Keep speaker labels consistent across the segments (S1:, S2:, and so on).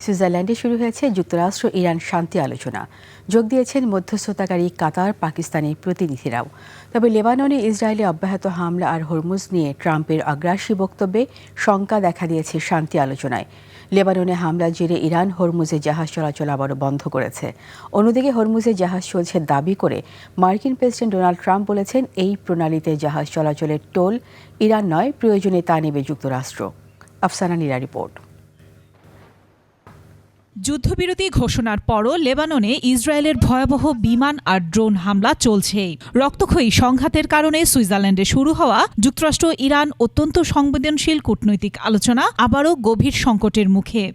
S1: সুইজারল্যান্ডে শুরু হয়েছে যুক্তরাষ্ট্র ইরান শান্তি আলোচনা। যোগ দিয়েছেন মধ্যস্থতাকারী কাতার, পাকিস্তানি প্রতিনিধিরাও। তবে লেবাননে ইসরায়েলে অব্যাহত হামলা আর হরমুজ নিয়ে ট্রাম্পের আগ্রাসী বক্তব্যে শঙ্কা দেখা দিয়েছে শান্তি আলোচনায়। লেবাননে হামলার জেরে ইরান হরমুজে জাহাজ চলাচল আবারও বন্ধ করেছে। অন্যদিকে হরমুজে জাহাজ চলছে দাবি করে মার্কিন প্রেসিডেন্ট ডোনাল্ড ট্রাম্প বলেছেন, এই প্রণালীতে জাহাজ চলাচলের টোল ইরান নয়, প্রয়োজনে তা নেবে যুক্তরাষ্ট্র। আফসানা নীলা রিপোর্ট।
S2: যুদ্ধবিরতি ঘোষণার পরও লেবাননে ইসরায়েলের ভয়াবহ বিমান আর ড্রোন হামলা চলছেই। রক্তক্ষয়ী সংঘাতের কারণে সুইজারল্যান্ডে শুরু হওয়া যুক্তরাষ্ট্র ইরান অত্যন্ত সংবেদনশীল কূটনৈতিক আলোচনা আবারও গভীর সংকটের মুখে।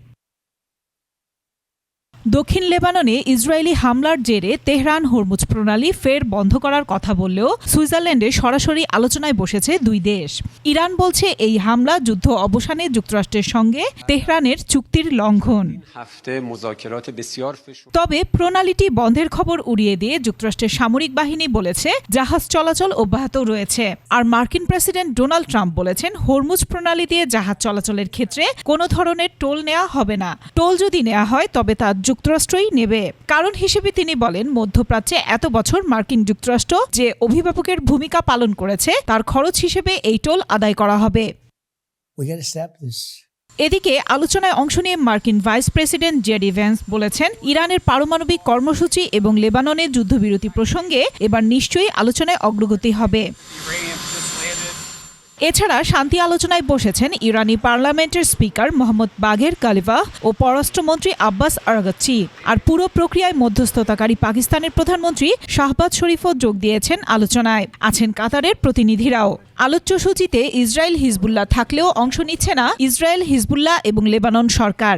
S2: দক্ষিণ লেবাননে ইসরায়েলি হামলার জেরে তেহরান হরমুজ প্রণালী ফের বন্ধ করার কথা বললেও সুইজারল্যান্ডে সরাসরি আলোচনায় বসেছে দুই দেশ। ইরান বলছে এই হামলা যুদ্ধ অবসানে যুক্তরাষ্ট্রের সঙ্গে তেহরানের চুক্তির লঙ্ঘন। তবে প্রণালীটি বন্ধের খবর উড়িয়ে দিয়ে যুক্তরাষ্ট্রের সামরিক বাহিনী বলেছে জাহাজ চলাচল অব্যাহত রয়েছে। আর মার্কিন প্রেসিডেন্ট ডোনাল্ড ট্রাম্প বলেছেন, হরমুজ প্রণালী দিয়ে জাহাজ চলাচলের ক্ষেত্রে কোনো ধরনের টোল নেওয়া হবে না। টোল যদি নেওয়া হয় তবে তা যুক্তরাষ্ট্রই নেবে। কারণ হিসেবে তিনি বলেন, মধ্যপ্রাচ্যে এত বছর মার্কিন যুক্তরাষ্ট্র যে অভিভাবকের ভূমিকা পালন করেছে তার খরচ হিসেবে এই টোল আদায় করা হবে। এদিকে আলোচনায় অংশ নিয়ে মার্কিন ভাইস প্রেসিডেন্ট জেডি ভ্যান্স বলেছেন, ইরানের পারমাণবিক কর্মসূচি এবং লেবাননের যুদ্ধবিরতি প্রসঙ্গে এবার নিশ্চয়ই আলোচনায় অগ্রগতি হবে। এছাড়া শান্তি আলোচনায় বসেছেন ইরানি পার্লামেন্টের স্পিকার মোহাম্মদ বাঘের কালিবাহ ও পররাষ্ট্রমন্ত্রী আব্বাস আরাগাচ্চি। আর পুরো প্রক্রিয়ায় মধ্যস্থতাকারী পাকিস্তানের প্রধানমন্ত্রী শাহবাজ শরীফও যোগ দিয়েছেন আলোচনায়। আছেন কাতারের প্রতিনিধিরাও। আলোচ্য সূচিতে ইসরায়েল হিজবুল্লাহ থাকলেও অংশ নিচ্ছে না ইসরায়েল, হিজবুল্লাহ এবং লেবানন সরকার।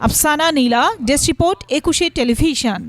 S2: আফসানা নীলা, ডেস্ক রিপোর্ট, 21 টেলিভিশন।